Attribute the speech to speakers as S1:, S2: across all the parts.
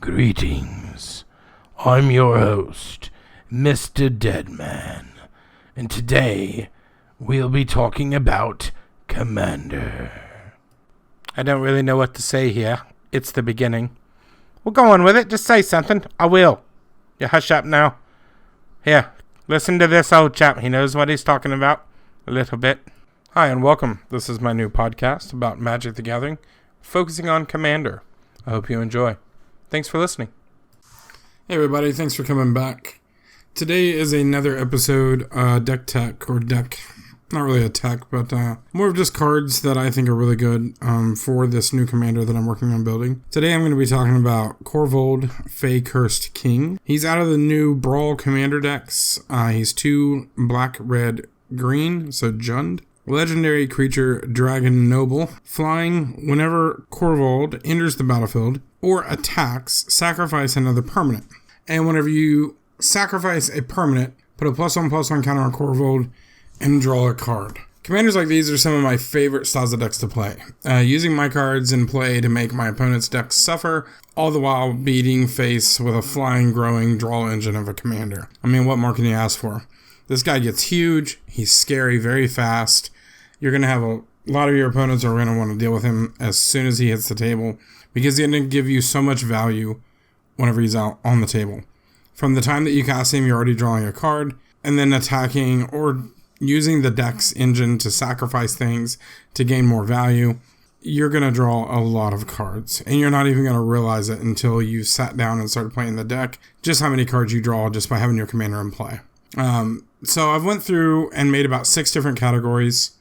S1: Greetings. I'm your host, Mr. Deadman, and today we'll be talking about Commander.
S2: I don't really know what to say here. It's the beginning. We'll go on with it. Just say something. I will. You hush up now. Here, listen to this old chap. He knows what he's talking about. A little bit. Hi and welcome. This is my new podcast about Magic the Gathering, focusing on Commander. I hope you enjoy. Thanks for listening.
S3: Hey everybody, thanks for coming back. Today is another episode, deck tech, or deck, not really a tech, but more of just cards that I think are really good for this new commander that I'm working on building. Today I'm going to be talking about Korvold, Fae-Cursed King. He's out of the new Brawl commander decks. He's 2 black, red, green, so Jund. Legendary creature, Dragon Noble. Flying, whenever Korvold enters the battlefield or attacks, sacrifice another permanent. And whenever you sacrifice a permanent, put a +1/+1 counter on Korvold and draw a card. Commanders like these are some of my favorite styles of decks to play. Using my cards in play to make my opponent's decks suffer, all the while beating face with a flying, growing draw engine of a commander. I mean, what more can you ask for? This guy gets huge, he's scary, very fast. You're going to have a lot of your opponents are going to want to deal with him as soon as he hits the table because he's going to give you so much value whenever he's out on the table. From the time that you cast him, you're already drawing a card, and then attacking or using the deck's engine to sacrifice things to gain more value. You're going to draw a lot of cards, and you're not even going to realize it until you've sat down and started playing the deck, just how many cards you draw just by having your commander in play. So I've went through and made about 6 different categories.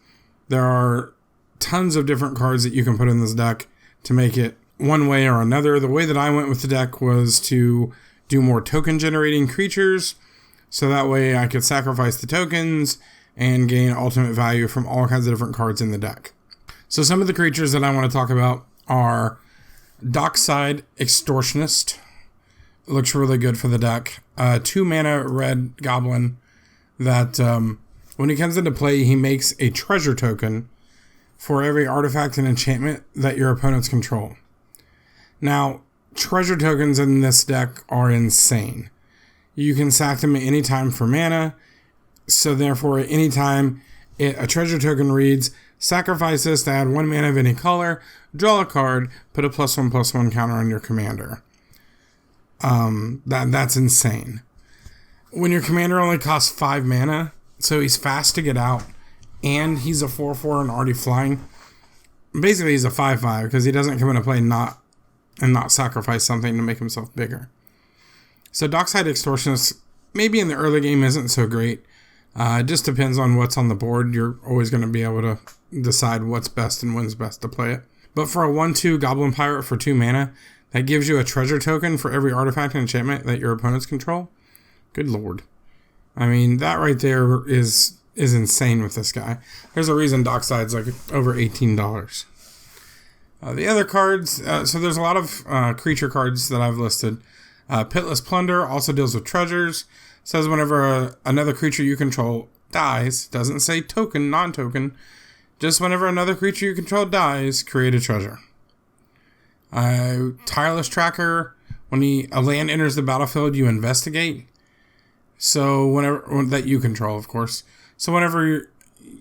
S3: There are tons of different cards that you can put in this deck to make it one way or another. The way that I went with the deck was to do more token generating creatures, so that way I could sacrifice the tokens and gain ultimate value from all kinds of different cards in the deck. So some of the creatures that I want to talk about are Dockside Extortionist. It looks really good for the deck. 2 mana red goblin that when he comes into play, he makes a treasure token for every artifact and enchantment that your opponents control. Now, treasure tokens in this deck are insane. You can sack them at any time for mana, so therefore at any time a treasure token reads, sacrifice this to add 1 mana of any color, draw a card, put a +1/+1 counter on your commander. That's insane. When your commander only costs 5 mana, so he's fast to get out, and he's a 4/4 and already flying. Basically, he's a 5/5 because he doesn't come into play not sacrifice something to make himself bigger. So Dockside Extortionist, maybe in the early game isn't so great. It just depends on what's on the board. You're always going to be able to decide what's best and when's best to play it. But for a 1/2 Goblin Pirate for 2 mana, that gives you a treasure token for every artifact and enchantment that your opponents control. Good lord. I mean, that right there is insane with this guy. There's a reason Dockside's like over $18. The other cards, so there's a lot of creature cards that I've listed. Pitless Plunder also deals with treasures. Says whenever another creature you control dies, doesn't say token, non-token, just whenever another creature you control dies, create a treasure. Tireless Tracker, when a land enters the battlefield, you investigate. So that you control, of course. So whenever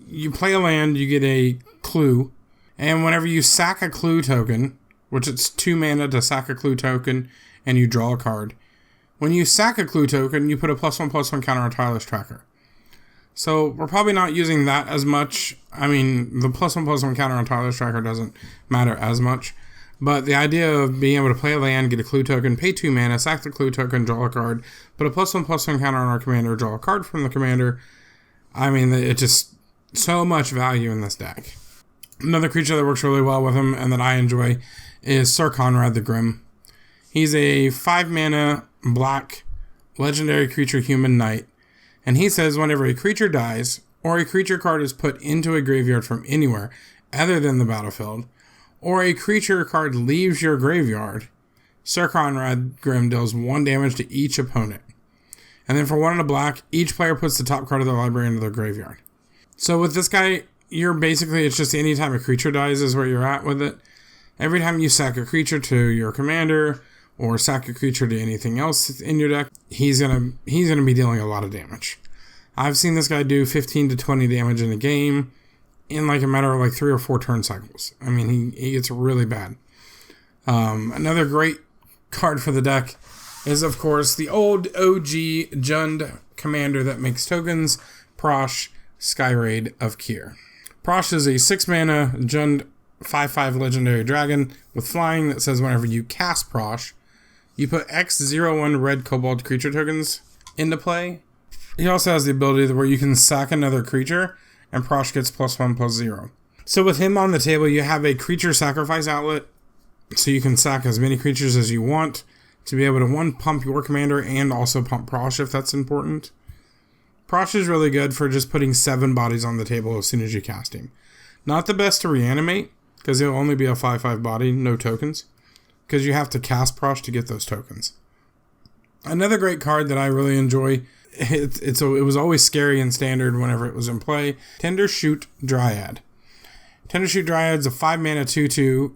S3: you play a land, you get a clue. And whenever you sack a clue token, which it's 2 mana to sack a clue token, and you draw a card. When you sack a clue token, you put a +1/+1 counter on Tireless Tracker. So we're probably not using that as much. I mean, the +1/+1 counter on Tireless Tracker doesn't matter as much. But the idea of being able to play a land, get a clue token, pay 2 mana, sack the clue token, draw a card, put a +1/+1 counter on our commander, draw a card from the commander. I mean, it's just so much value in this deck. Another creature that works really well with him and that I enjoy is Sir Conrad the Grim. He's a 5 mana black legendary creature human knight. And he says whenever a creature dies or a creature card is put into a graveyard from anywhere other than the battlefield, or a creature card leaves your graveyard, Sir Conrad Grim deals 1 damage to each opponent. And then for 1 and a black, each player puts the top card of their library into their graveyard. So with this guy, you're basically, it's just any time a creature dies is where you're at with it. Every time you sack a creature to your commander, or sack a creature to anything else in your deck, he's gonna be dealing a lot of damage. I've seen this guy do 15 to 20 damage in a game in like a matter of like 3 or 4 turn cycles. I mean, he gets really bad. Another great card for the deck is, of course, the old OG Jund commander that makes tokens, Prosh, Skyraid of Kier. Prosh is a 6-mana Jund 5/5 legendary dragon with flying that says whenever you cast Prosh, you put X01 red Korvold creature tokens into play. He also has the ability where you can sack another creature and Prosh gets +1/+0. So with him on the table, you have a creature sacrifice outlet, so you can sack as many creatures as you want to be able to, pump your commander and also pump Prosh if that's important. Prosh is really good for just putting 7 bodies on the table as soon as you cast him. Not the best to reanimate, because he'll only be a 5/5 body, no tokens, because you have to cast Prosh to get those tokens. Another great card that I really enjoy, it was always scary in Standard whenever it was in play, Tendershoot Dryad. Tendershoot Dryad's a 5-mana 2/2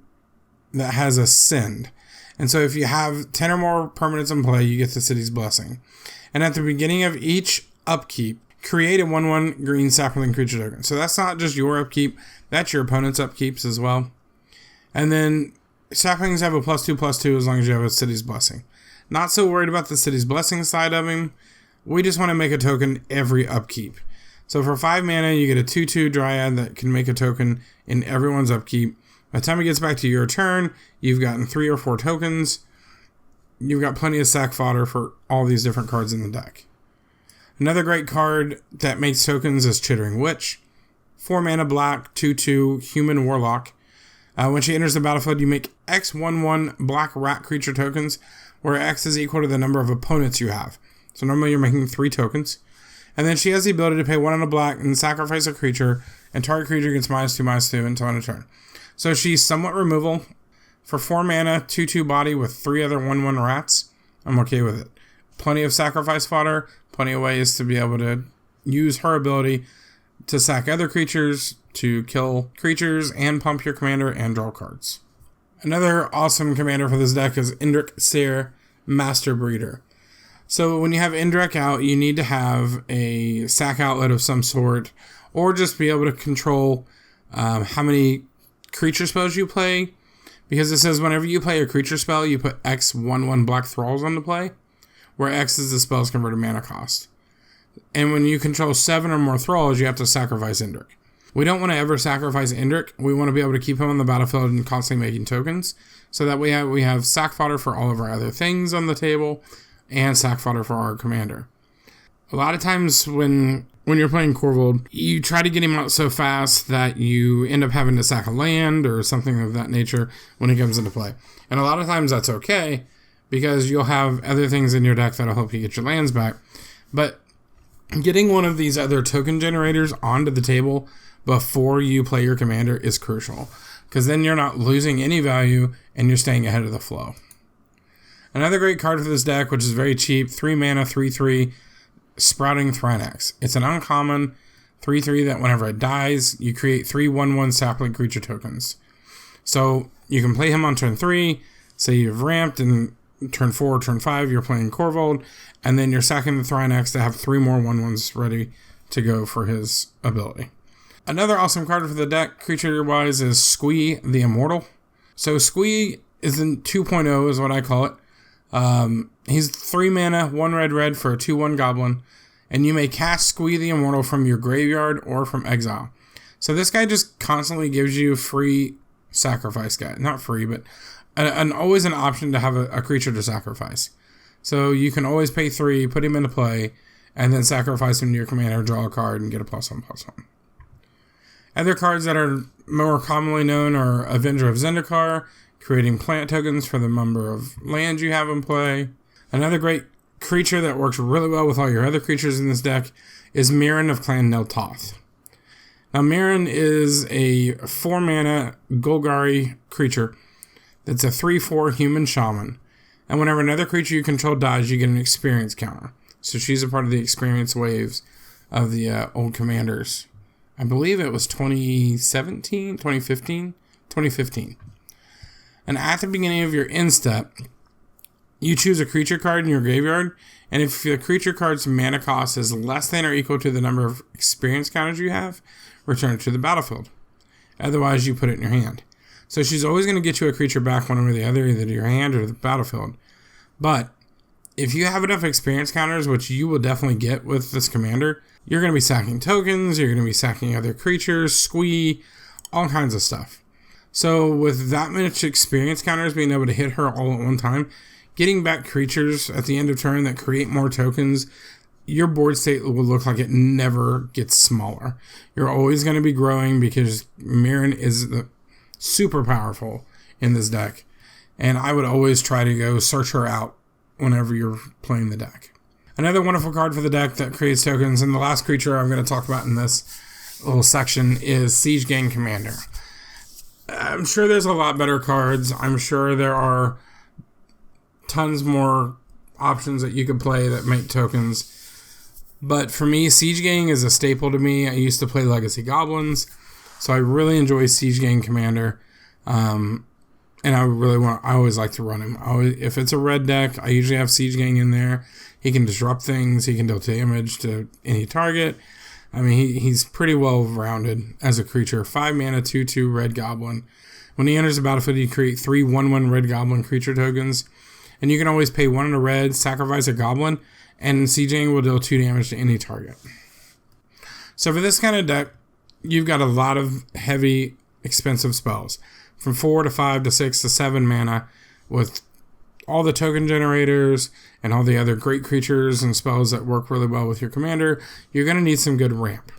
S3: that has a Send. And so if you have 10 or more permanents in play, you get the City's Blessing. And at the beginning of each upkeep, create a 1/1 green sapling creature token. So that's not just your upkeep, that's your opponent's upkeeps as well. And then saplings have a +2/+2 as long as you have a City's Blessing. Not so worried about the City's Blessing side of him. We just want to make a token every upkeep. So for 5 mana, you get a 2/2 Dryad that can make a token in everyone's upkeep. By the time it gets back to your turn, you've gotten 3 or 4 tokens. You've got plenty of sack fodder for all these different cards in the deck. Another great card that makes tokens is Chittering Witch. 4 mana black, 2/2 human warlock. When she enters the battlefield, you make X11 black rat creature tokens, where X is equal to the number of opponents you have. So normally you're making 3 tokens. And then she has the ability to pay 1 on a black and sacrifice a creature, and target creature gets -2/-2 until end of turn. So she's somewhat removal. For 4 mana, 2/2 body with 3 other 1/1 rats, I'm okay with it. Plenty of sacrifice fodder, plenty of ways to be able to use her ability to sack other creatures, to kill creatures, and pump your commander and draw cards. Another awesome commander for this deck is Indrik Seer, Master Breeder. So when you have Indrik out, you need to have a sack outlet of some sort, or just be able to control how many creature spells you play, because it says whenever you play a creature spell, you put X11 black thralls onto play, where X is the spell's converted mana cost. And when you control 7 or more thralls, you have to sacrifice Indrik. We don't want to ever sacrifice Indrik. We want to be able to keep him on the battlefield and constantly making tokens, so that we have sack fodder for all of our other things on the table, and sack fodder for our commander. A lot of times when you're playing Korvold, you try to get him out so fast that you end up having to sack a land or something of that nature when he comes into play. And a lot of times that's okay, because you'll have other things in your deck that'll help you get your lands back. But getting one of these other token generators onto the table before you play your commander is crucial, because then you're not losing any value and you're staying ahead of the flow. Another great card for this deck, which is very cheap, 3 mana, 3/3, Sprouting Thrynax. It's an uncommon 3/3 that whenever it dies, you create 3 1/1 sapling creature tokens. So you can play him on turn 3, say you've ramped, and turn 4, turn 5, you're playing Korvold, and then you're sacking the Thrynax to have 3 more 1/1s ready to go for his ability. Another awesome card for the deck, creature-wise, is Squee the Immortal. So Squee is in 2.0 is what I call it. He's 3 mana, 1 red for a 2/1 goblin, and you may cast Squee the Immortal from your graveyard or from exile. So this guy just constantly gives you free sacrifice guy. Not free, but always an option to have a creature to sacrifice. So you can always pay 3, put him into play, and then sacrifice him to your commander, draw a card, and get a +1/+1. Other cards that are more commonly known are Avenger of Zendikar, creating plant tokens for the number of lands you have in play. Another great creature that works really well with all your other creatures in this deck is Mirren of Clan Neltoth. Now Mirren is a 4 mana Golgari creature that's a 3/4 human shaman. And whenever another creature you control dies, you get an experience counter. So she's a part of the experience waves of the old commanders. I believe it was 2015. And at the beginning of your end step, you choose a creature card in your graveyard, and if the creature card's mana cost is less than or equal to the number of experience counters you have, return it to the battlefield. Otherwise, you put it in your hand. So she's always going to get you a creature back one way or the other, either to your hand or the battlefield. But if you have enough experience counters, which you will definitely get with this commander, you're going to be sacking tokens, you're going to be sacking other creatures, squee, all kinds of stuff. So with that much experience counters being able to hit her all at one time, getting back creatures at the end of turn that create more tokens, your board state will look like it never gets smaller. You're always going to be growing because Mirren is super powerful in this deck. And I would always try to go search her out whenever you're playing the deck. Another wonderful card for the deck that creates tokens, and the last creature I'm going to talk about in this little section is Siege Gang Commander. I'm sure there's a lot better cards. I'm sure there are tons more options that you could play that make tokens. But for me, Siege Gang is a staple to me. I used to play Legacy Goblins, so I really enjoy Siege Gang Commander. And I always like to run him. If it's a red deck, I usually have Siege Gang in there. He can disrupt things. He can deal damage to any target. I mean, he's pretty well rounded as a creature. 5 mana, 2/2 red goblin. When he enters the battlefield, you create 3 1/1 red goblin creature tokens. And you can always pay 1 in a red, sacrifice a goblin, and Siege Gang will deal 2 damage to any target. So for this kind of deck, you've got a lot of heavy, expensive spells. From 4 to 5 to 6 to 7 mana with all the token generators and all the other great creatures and spells that work really well with your commander, you're going to need some good ramp.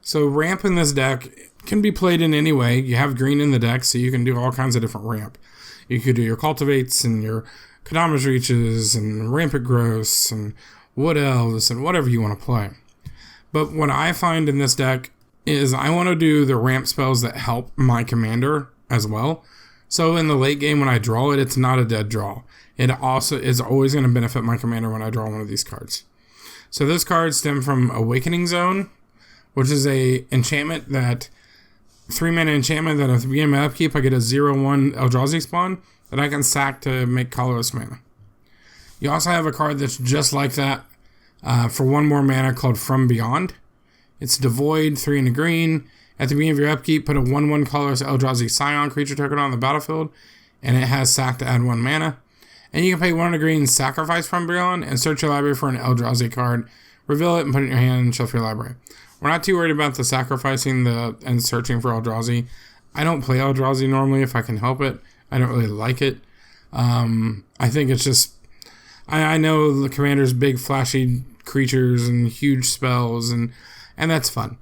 S3: So ramp in this deck can be played in any way. You have green in the deck, so you can do all kinds of different ramp. You could do your Cultivates and your Kadama's Reaches and Rampant Growths and Wood Elves and whatever you want to play. But what I find in this deck is I want to do the ramp spells that help my commander as well. So in the late game when I draw it, it's not a dead draw. It also is always going to benefit my commander when I draw one of these cards. So those cards stem from Awakening Zone, which is a enchantment that 3 mana enchantment that at the beginning of my upkeep I get a 0/1 Eldrazi spawn that I can sack to make colorless mana. You also have a card that's just like that for 1 more mana called From Beyond. It's devoid, 3 in a green. At the beginning of your upkeep, put a 1/1 colorless Eldrazi Scion creature token on the battlefield, and it has sack to add 1 mana. And you can pay 1 in a green, sacrifice From Beyond, and search your library for an Eldrazi card, reveal it, and put it in your hand and shuffle your library. We're not too worried about the sacrificing and searching for Eldrazi. I don't play Eldrazi normally if I can help it. I don't really like it. I think it's just... I know the commander's big, flashy creatures and huge spells, and that's fun.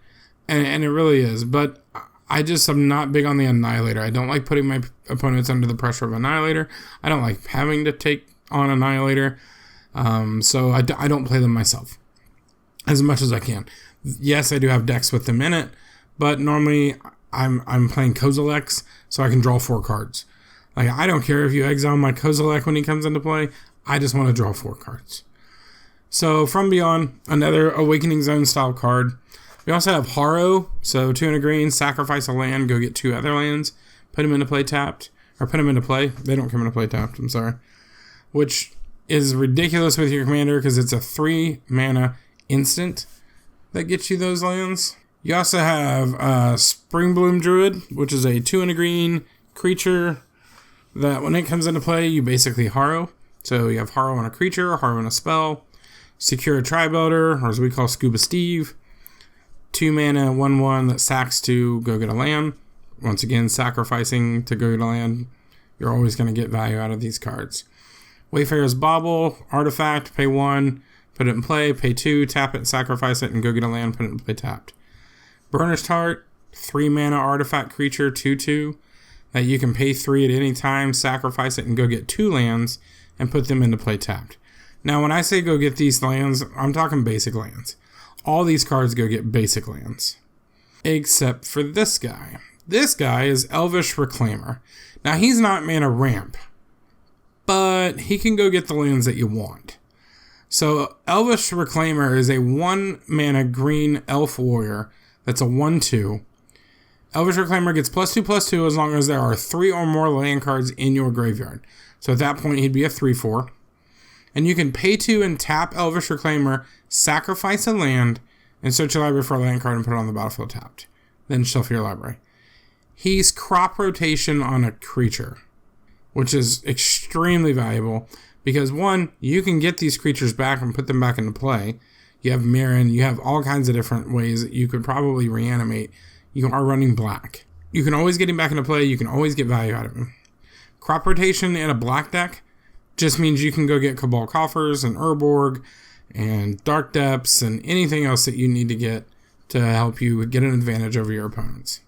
S3: And it really is. But I'm not big on the Annihilator. I don't like putting my opponents under the pressure of Annihilator. I don't like having to take on Annihilator. So I don't play them myself as much as I can. Yes, I do have decks with them in it, but normally I'm playing Kozilek, so I can draw 4 cards. Like, I don't care if you exile my Kozilek when he comes into play. I just want to draw 4 cards. So From Beyond, another Awakening Zone style card. We also have Harrow, so 2 in a green, sacrifice a land, go get 2 other lands, put them into play tapped, or put them into play. They don't come into play tapped, I'm sorry. Which is ridiculous with your commander because it's a 3 mana instant that gets you those lands. You also have Springbloom Druid, which is a 2 in a green creature that when it comes into play, you basically Harrow. So you have Harrow on a creature, Harrow on a spell, secure a Tri-Builder, or as we call Scuba Steve. 2 mana, 1/1 that sacks to go get a land. Once again, sacrificing to go get a land. You're always going to get value out of these cards. Wayfarer's Bauble, artifact, pay 1, put it in play, pay 2, tap it, sacrifice it, and go get a land, put it in play tapped. Burnished Heart, 3 mana artifact creature, 2/2, that you can pay 3 at any time, sacrifice it, and go get 2 lands, and put them into play tapped. Now, when I say go get these lands, I'm talking basic lands. All these cards go get basic lands. Except for this guy. This guy is Elvish Reclaimer. Now, he's not mana ramp, but he can go get the lands that you want. So, Elvish Reclaimer is a 1 mana green elf warrior that's a 1/2. Elvish Reclaimer gets +2/+2 as long as there are 3 or more land cards in your graveyard. So at that point, he'd be a 3/4. And you can pay 2 and tap Elvish Reclaimer, sacrifice a land, and search your library for a land card and put it on the battlefield tapped. Then shuffle your library. He's crop rotation on a creature, which is extremely valuable because, one, you can get these creatures back and put them back into play. You have Mirren, you have all kinds of different ways that you could probably reanimate. You are running black. You can always get him back into play. You can always get value out of him. Crop rotation in a black deck just means you can go get Cabal Coffers and Urborg and Dark Depths and anything else that you need to get to help you get an advantage over your opponents.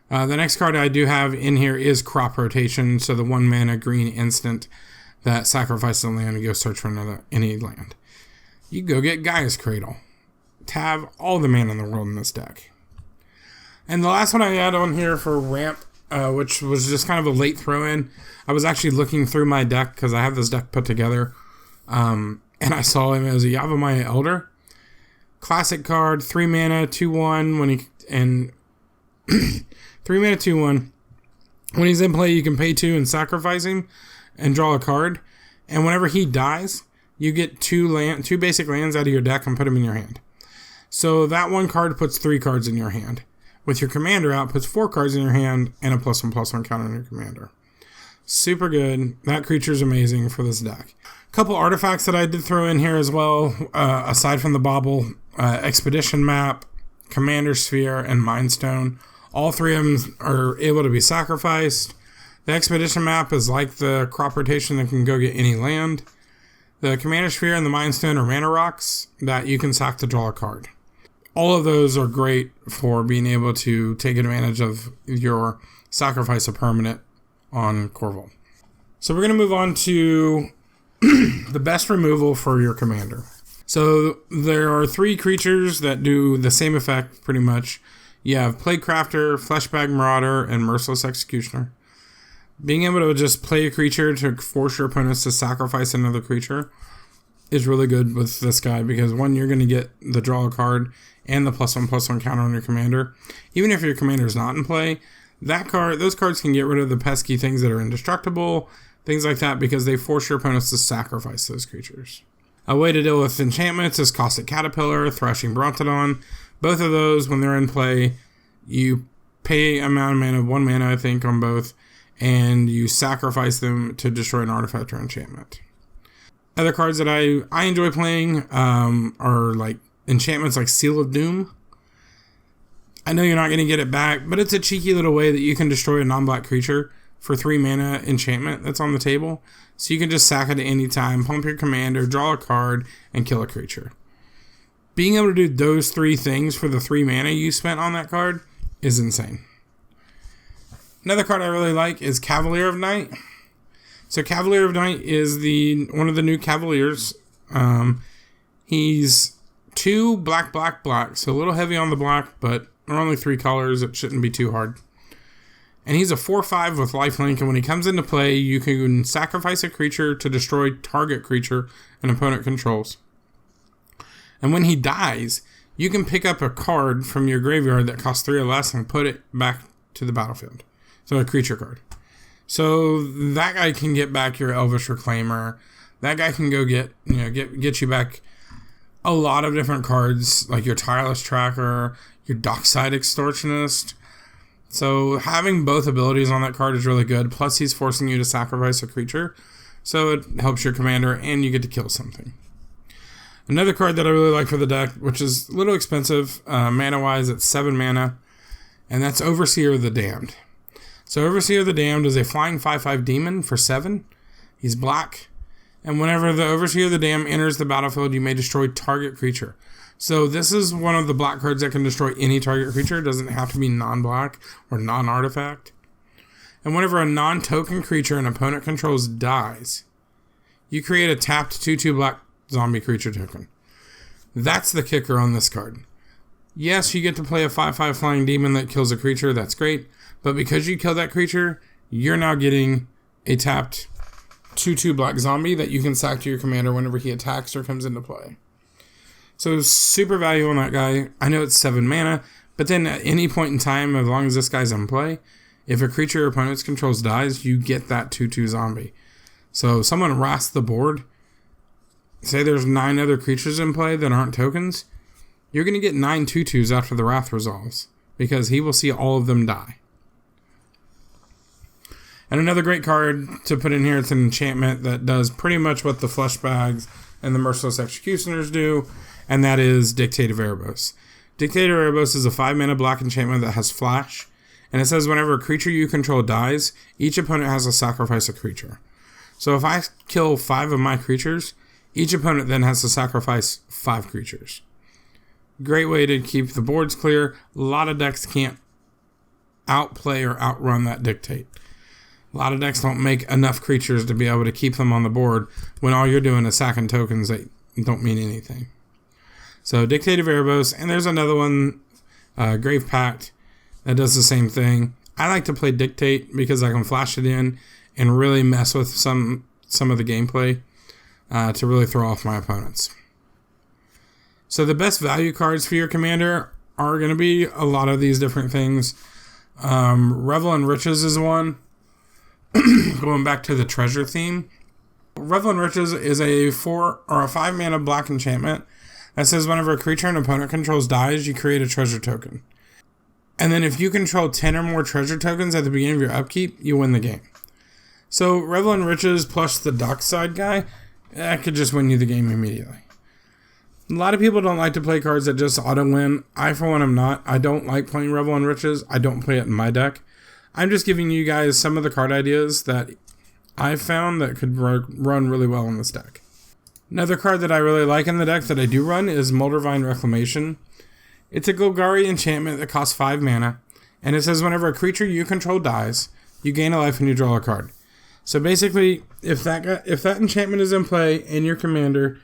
S3: The next card I do have in here is Crop Rotation, so the 1 mana green instant that sacrifices a land and go search for any land. You go get Gaia's Cradle to have all the mana in the world in this deck. And the last one I had on here for ramp, which was just kind of a late throw-in. I was actually looking through my deck because I have this deck put together, and I saw him as a Yavimaya Elder. Classic card, 3 mana, 2/1. 3 mana, 2/1. When he's in play, you can pay 2 and sacrifice him and draw a card. And whenever he dies, you get 2 basic lands out of your deck and put them in your hand. So that 1 card puts 3 cards in your hand. With your commander out, puts 4 cards in your hand and a +1/+1 counter on your commander. Super good. That creature's amazing for this deck. Couple artifacts that I did throw in here as well, aside from the bauble, Expedition Map, Commander Sphere, and Mind Stone. All 3 of them are able to be sacrificed. The Expedition Map is like the Crop Rotation that can go get any land. The Commander Sphere and the Mind Stone are mana rocks that you can sack to draw a card. All of those are great for being able to take advantage of your sacrifice a permanent on Korvold. So we're going to move on to the best removal for your commander. So there are 3 creatures that do the same effect pretty much. You have Plaguecrafter, Fleshbag Marauder, and Merciless Executioner. Being able to just play a creature to force your opponents to sacrifice another creature is really good with this guy because, one, you're going to get the draw a card and the +1/+1 counter on your commander. Even if your commander is not in play, those cards can get rid of the pesky things that are indestructible, things like that, because they force your opponents to sacrifice those creatures. A way to deal with enchantments is Caustic Caterpillar, Thrashing Brontodon. Both of those, when they're in play, you pay amount of mana, 1 mana I think on both, and you sacrifice them to destroy an artifact or enchantment. Other cards that I enjoy playing are like enchantments like Seal of Doom. I know you're not going to get it back, but it's a cheeky little way that you can destroy a non-black creature for 3 mana enchantment that's on the table. So you can just sack it at any time, pump your commander, draw a card, and kill a creature. Being able to do those 3 things for the 3 mana you spent on that card is insane. Another card I really like is Cavalier of Night. So Cavalier of Night is one of the new Cavaliers. He's 2 black, black, black. So a little heavy on the black, but there are only 3 colors. It shouldn't be too hard. And he's a 4/5 with lifelink, and when he comes into play, you can sacrifice a creature to destroy target creature an opponent controls. And when he dies, you can pick up a card from your graveyard that costs 3 or less and put it back to the battlefield. So a creature card. So that guy can get back your Elvish Reclaimer. That guy can go get you back a lot of different cards, like your Tireless Tracker, your Dockside Extortionist. So having both abilities on that card is really good. Plus he's forcing you to sacrifice a creature. So it helps your commander and you get to kill something. Another card that I really like for the deck, which is a little expensive, mana-wise, it's 7 mana. And that's Overseer of the Damned. So Overseer of the Damned is a flying 5/5 demon for 7. He's black. And whenever the Overseer of the Damned enters the battlefield, you may destroy target creature. So this is one of the black cards that can destroy any target creature. It doesn't have to be non-black or non-artifact. And whenever a non-token creature an opponent controls dies, you create a tapped 2/2 black zombie creature token. That's the kicker on this card. Yes, you get to play a 5/5 flying demon that kills a creature. That's great. But because you kill that creature, you're now getting a tapped 2/2 black zombie that you can sack to your commander whenever he attacks or comes into play. So super value on that guy. I know it's 7 mana, but then at any point in time, as long as this guy's in play, if a creature your opponent's controls dies, you get that 2/2 zombie. So if someone wraths the board, say there's 9 other creatures in play that aren't tokens, you're going to get 9 2/2s after the wrath resolves, because he will see all of them die. And another great card to put in here, it's an enchantment that does pretty much what the Flesh Bags and the Merciless Executioners do, and that is Dictate of Erebos. Dictate of Erebos is a 5-mana black enchantment that has flash, and it says whenever a creature you control dies, each opponent has to sacrifice a creature. So if I kill 5 of my creatures, each opponent then has to sacrifice 5 creatures. Great way to keep the boards clear. A lot of decks can't outplay or outrun that Dictate. A lot of decks don't make enough creatures to be able to keep them on the board when all you're doing is sacking tokens that don't mean anything. So Dictate of Erebos, and there's another one, Grave Pact, that does the same thing. I like to play Dictate because I can flash it in and really mess with some of the gameplay to really throw off my opponents. So the best value cards for your commander are going to be a lot of these different things. Revel in Riches is one. Going back to the treasure theme, Revel in Riches is a 4 or a 5 mana black enchantment that says whenever a creature an opponent controls dies, you create a treasure token. And then if you control 10 or more treasure tokens at the beginning of your upkeep, you win the game. So Revel in Riches plus the Dockside guy, that could just win you the game immediately. A lot of people don't like to play cards that just auto-win. I, for one, am not. I don't like playing Revel in Riches. I don't play it in my deck. I'm just giving you guys some of the card ideas that I've found that could run really well in this deck. Another card that I really like in the deck that I do run is Moldervine Reclamation. It's a Golgari enchantment that costs 5 mana, and it says whenever a creature you control dies, you gain a life and you draw a card. So basically, if that enchantment is in play in your commander,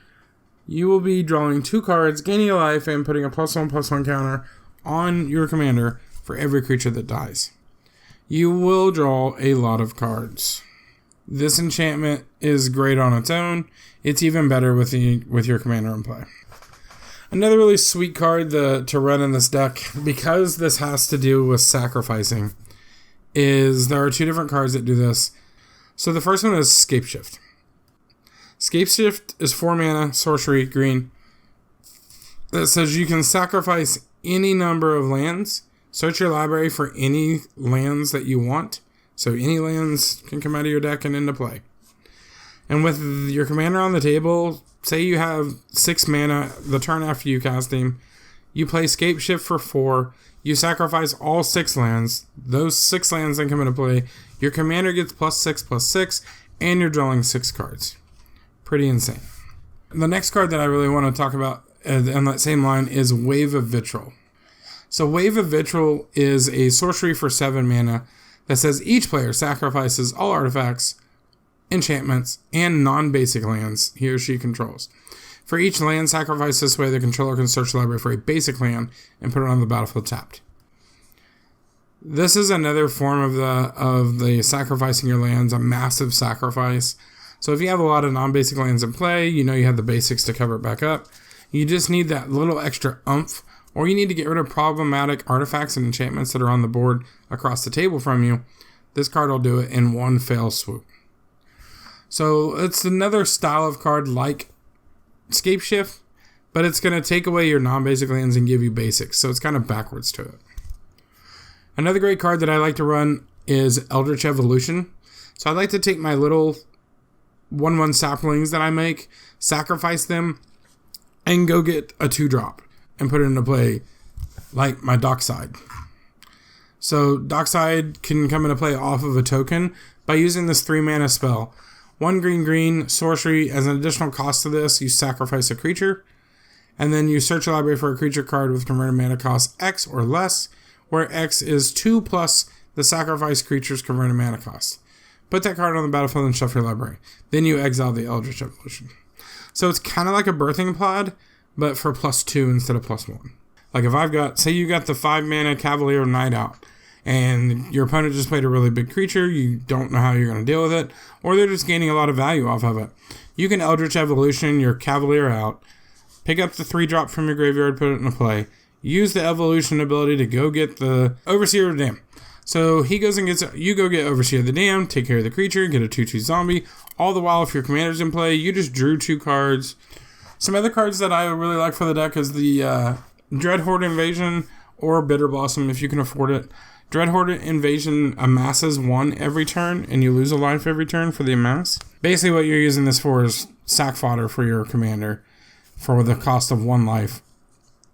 S3: you will be drawing 2 cards, gaining a life, and putting a +1/+1 counter on your commander for every creature that dies. You will draw a lot of cards. This enchantment is great on its own. It's even better with your commander in play. Another really sweet card to run in this deck, because this has to do with sacrificing, is there are 2 different cards that do this. So the first one is Scapeshift. Scapeshift is 4 mana, sorcery, green, that says you can sacrifice any number of lands. Search your library for any lands that you want. So any lands can come out of your deck and into play. And with your commander on the table, say you have 6 mana the turn after you cast him, you play Scapeshift for 4, you sacrifice all 6 lands, those 6 lands then come into play, your commander gets +6/+6, and you're drawing 6 cards. Pretty insane. The next card that I really want to talk about on that same line is Wave of Vitriol. So Wave of Vitriol is a sorcery for 7 mana that says each player sacrifices all artifacts, enchantments, and non-basic lands he or she controls. For each land sacrificed this way, the controller can search the library for a basic land and put it on the battlefield tapped. This is another form of the sacrificing your lands, a massive sacrifice. So if you have a lot of non-basic lands in play, you know you have the basics to cover it back up. You just need that little extra oomph, or you need to get rid of problematic artifacts and enchantments that are on the board across the table from you. This card will do it in one fell swoop. So it's another style of card like Scapeshift, but it's going to take away your non-basic lands and give you basics. So it's kind of backwards to it. Another great card that I like to run is Eldritch Evolution. So I like to take my little 1/1 saplings that I make, sacrifice them, and go get a 2-drop and put it into play like my Dockside. So Dockside can come into play off of a token by using this 3 mana spell. 1 green sorcery. As an additional cost to this, you sacrifice a creature, and then you search a library for a creature card with converted mana cost X or less, where X is 2 plus the sacrificed creature's converted mana cost. Put that card on the battlefield and shuffle your library. Then you exile the Eldritch Evolution. So it's kind of like a birthing pod, but for +2 instead of +1. Like if I've got, say you got the 5 mana Cavalier Knight out, and your opponent just played a really big creature, you don't know how you're going to deal with it, or they're just gaining a lot of value off of it. You can Eldritch Evolution your Cavalier out, pick up the 3-drop from your graveyard, put it into play, use the Evolution ability to go get the Overseer of Dam. So he goes and you go get Overseer of the Damned, take care of the creature, get a 2/2 zombie. All the while, if your commander's in play, you just drew 2 cards. Some other cards that I really like for the deck is the Dreadhorde Invasion or Bitter Blossom if you can afford it. Dreadhorde Invasion amasses 1 every turn, and you lose a life every turn for the amass. Basically, what you're using this for is sack fodder for your commander for the cost of 1 life,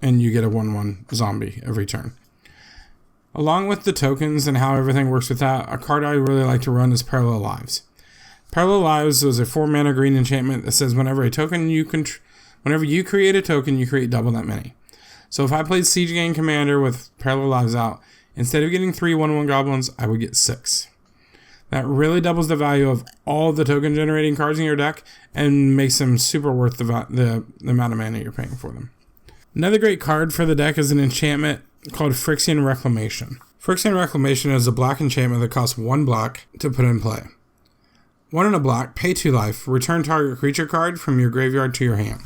S3: and you get a 1/1 zombie every turn. Along with the tokens and how everything works with that, a card I really like to run is Parallel Lives. Parallel Lives is a 4-mana green enchantment that says whenever you create a token, you create double that many. So if I played Siege Gang Commander with Parallel Lives out, instead of getting 3 1/1 goblins, I would get 6. That really doubles the value of all the token generating cards in your deck and makes them super worth the amount of mana you're paying for them. Another great card for the deck is an enchantment called Phyrexian Reclamation. Phyrexian Reclamation is a black enchantment that costs 1 black to put in play. 1 and a black, pay 2 life, return target creature card from your graveyard to your hand.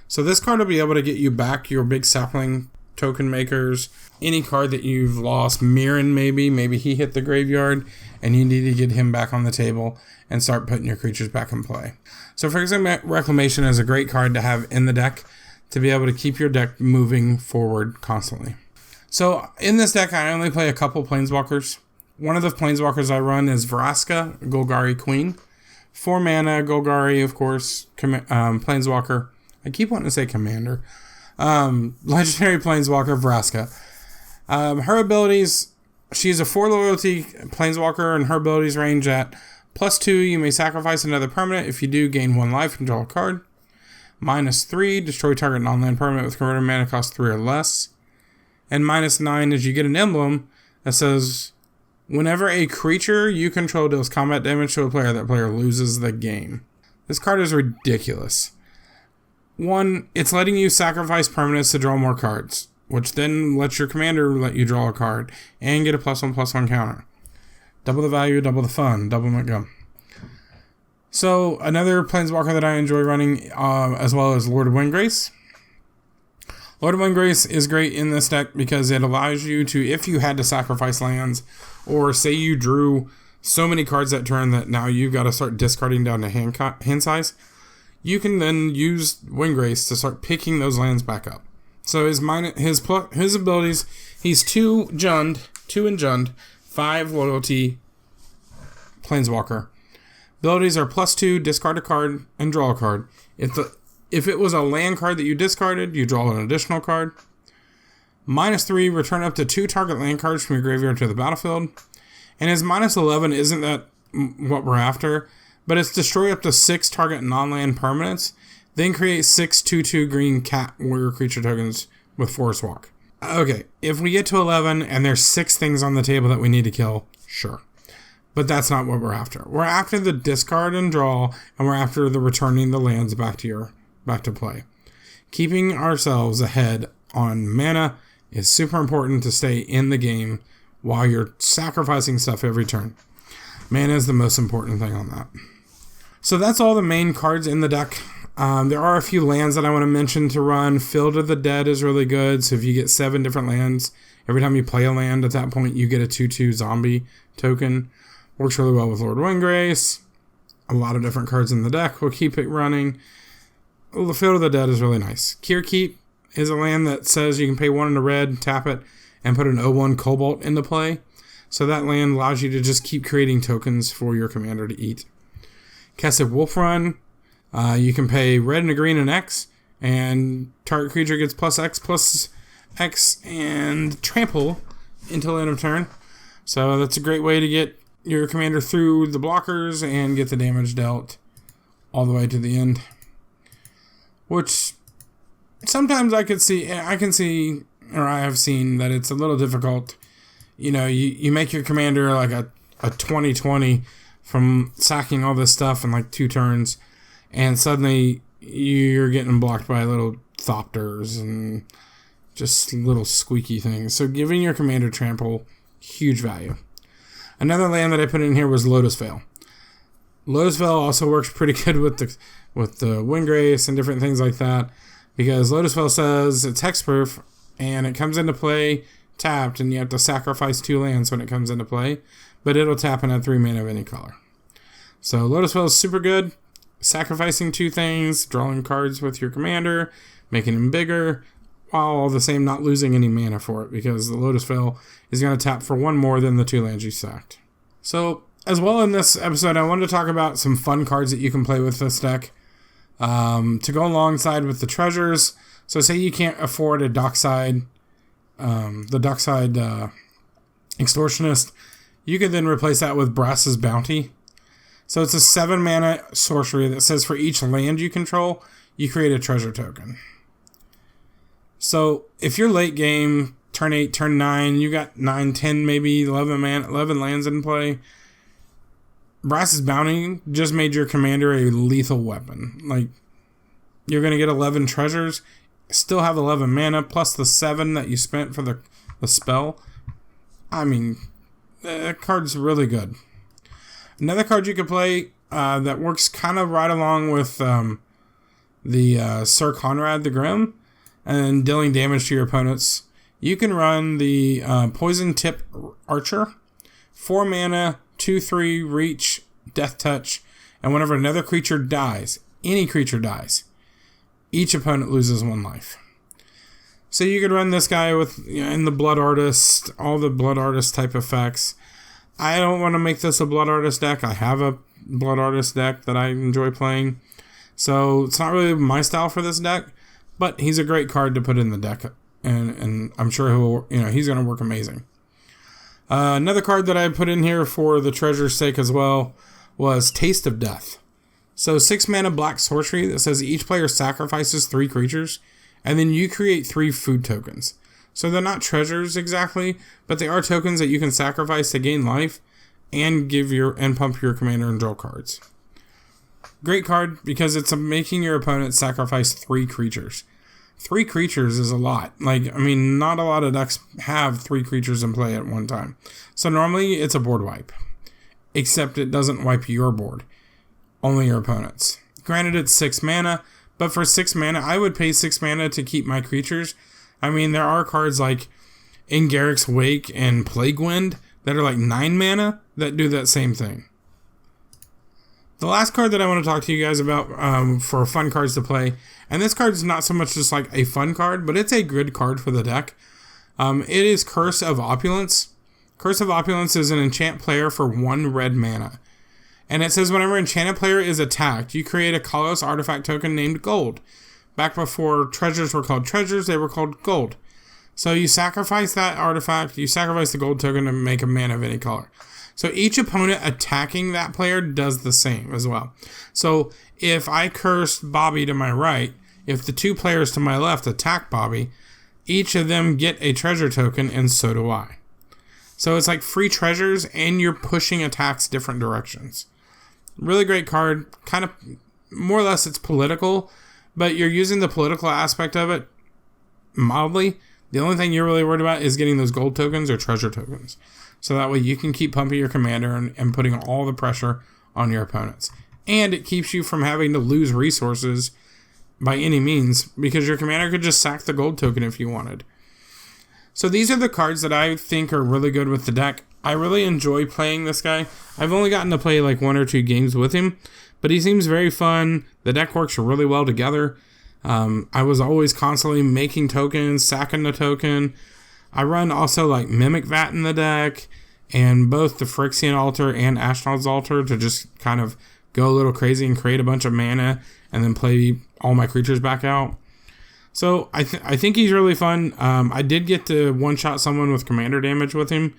S3: So this card will be able to get you back your big sapling token makers, any card that you've lost, Mirren maybe he hit the graveyard and you need to get him back on the table and start putting your creatures back in play. So Phyrexian Reclamation is a great card to have in the deck to be able to keep your deck moving forward constantly. So in this deck, I only play a couple Planeswalkers. One of the Planeswalkers I run is Vraska, Golgari Queen. 4 mana, Golgari, of course, Planeswalker. I keep wanting to say Commander. Legendary Planeswalker, Vraska. Her abilities, she's a 4 loyalty Planeswalker, and her abilities range at +2, you may sacrifice another permanent. If you do, gain 1 life and draw a card. -3, destroy target non-land permanent with converted mana cost 3 or less. And -9 is you get an emblem that says, whenever a creature you control deals combat damage to a player, that player loses the game. This card is ridiculous. 1, it's letting you sacrifice permanents to draw more cards, which then lets your commander let you draw a card and get a +1/+1 counter. Double the value, double the fun, double McGum. So another Planeswalker that I enjoy running as well as Lord of Windgrace. Lord of Windgrace is great in this deck because it allows you to, if you had to sacrifice lands, or say you drew so many cards that turn that now you've got to start discarding down to hand size, you can then use Windgrace to start picking those lands back up. So his abilities, he's 2 and Jund, 5 loyalty Planeswalker. Abilities are +2, discard a card, and draw a card. If it was a land card that you discarded, you draw an additional card. -3, return up to 2 target land cards from your graveyard to the battlefield. And his -11 isn't that what we're after, but it's destroy up to 6 target non-land permanents, then create 6 2/2 green cat warrior creature tokens with Forest Walk. Okay, if we get to 11 and there's 6 things on the table that we need to kill, sure. But that's not what we're after. We're after the discard and draw, and we're after the returning the lands back to play. Keeping ourselves ahead on mana is super important to stay in the game while you're sacrificing stuff every turn. Mana is the most important thing on that. So that's all the main cards in the deck. There are a few lands that I want to mention to run. Field of the Dead is really good. So if you get 7 different lands, every time you play a land at that point, you get a 2/2 zombie token. Works really well with Lord Windgrace. A lot of different cards in the deck will keep it running. The Field of the Dead is really nice. Kirkeep is a land that says you can pay 1 in a red, tap it, and put an 0/1 Cobalt into play. So that land allows you to just keep creating tokens for your commander to eat. Kessid Wolf Run. You can pay red and a green and X, and target creature gets +X and trample until end of turn. So that's a great way to get your commander through the blockers and get the damage dealt all the way to the end. Which sometimes I have seen that it's a little difficult. You know, you make your commander like a 20/20 from sacking all this stuff in like 2 turns, and suddenly you're getting blocked by little Thopters and just little squeaky things. So giving your commander trample, huge value. Another land that I put in here was Lotus Veil. Lotus Veil also works pretty good with the Windgrace and different things like that, because Lotus Veil says it's hexproof and it comes into play tapped, and you have to sacrifice 2 lands when it comes into play, but it'll tap and add 3 mana of any color. So Lotus Fill is super good. Sacrificing 2 things, drawing cards with your commander, making them bigger, while all the same not losing any mana for it, because the Lotus Fill is going to tap for 1 more than the 2 lands you sacked. So, as well in this episode, I wanted to talk about some fun cards that you can play with this deck to go alongside with the treasures. So say you can't afford a Dockside, the Dockside Extortionist, you could then replace that with Brass's Bounty. So it's a 7 mana sorcery that says for each land you control, you create a treasure token. So if you're late game, turn 8, turn 9, you got 9, 10, maybe 11 lands in play, Brass's Bounty just made your commander a lethal weapon. Like, you're going to get 11 treasures, still have 11 mana, plus the 7 that you spent for the spell. I mean, that card's really good. Another card you could play that works kind of right along with the Sir Conrad the Grim and dealing damage to your opponents. You can run the Poison Tip Archer, 4 mana, 2/3 reach, death touch, and whenever another creature dies, any creature dies, each opponent loses 1 life. So you could run this guy with in the Blood Artist, all the Blood Artist type effects. I don't want to make this a Blood Artist deck. I have a Blood Artist deck that I enjoy playing, so it's not really my style for this deck. But he's a great card to put in the deck, and I'm sure he's going to work amazing. Another card that I put in here for the treasure's sake as well was Taste of Death. So 6 mana black sorcery that says each player sacrifices 3 creatures, and then you create 3 food tokens. So they're not treasures exactly, but they are tokens that you can sacrifice to gain life and pump your commander and draw cards. Great card because it's making your opponent sacrifice 3 creatures. 3 creatures is a lot. Not a lot of decks have 3 creatures in play at one time. So normally it's a board wipe. Except it doesn't wipe your board. Only your opponent's. Granted, it's 6 mana, but for 6 mana, I would pay 6 mana to keep my creatures. There are cards like In Garrick's Wake and Plague Wind that are like 9 mana that do that same thing. The last card that I want to talk to you guys about for fun cards to play, and this card is not so much just like a fun card, but it's a good card for the deck. It is Curse of Opulence. Curse of Opulence is an enchant player for 1 red mana. And it says whenever enchanted player is attacked, you create a colorless artifact token named Gold. Back before treasures were called treasures, they were called gold. So you sacrifice that artifact, you sacrifice the gold token to make a mana of any color. So each opponent attacking that player does the same as well. So if I cursed Bobby to my right, if the 2 players to my left attack Bobby, each of them get a treasure token, and so do I. So it's like free treasures, and you're pushing attacks different directions. Really great card. Kind of, more or less, it's political, but you're using the political aspect of it mildly. The only thing you're really worried about is getting those gold tokens or treasure tokens. So that way you can keep pumping your commander and putting all the pressure on your opponents. And it keeps you from having to lose resources by any means, because your commander could just sack the gold token if you wanted. So these are the cards that I think are really good with the deck. I really enjoy playing this guy. I've only gotten to play like 1 or 2 games with him, but he seems very fun. The deck works really well together. I was always constantly making tokens, sacking the token. I run also like Mimic Vat in the deck, and both the Phyrexian Altar and Ashnod's Altar to just kind of go a little crazy and create a bunch of mana and then play all my creatures back out. So I think he's really fun. I did get to one-shot someone with commander damage with him,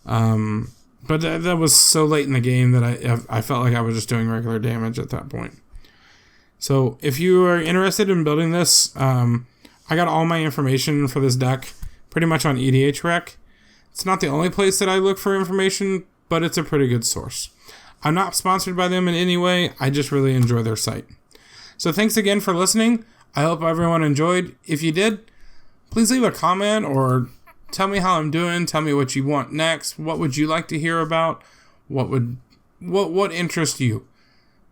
S3: but that was so late in the game that I felt like I was just doing regular damage at that point. So if you are interested in building this, I got all my information for this deck pretty much on EDH Rec. It's not the only place that I look for information, but it's a pretty good source. I'm not sponsored by them in any way. I just really enjoy their site. So thanks again for listening. I hope everyone enjoyed. If you did, please leave a comment or tell me how I'm doing. Tell me what you want next. What would you like to hear about? What interests you?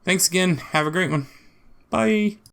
S3: Thanks again. Have a great one. Bye.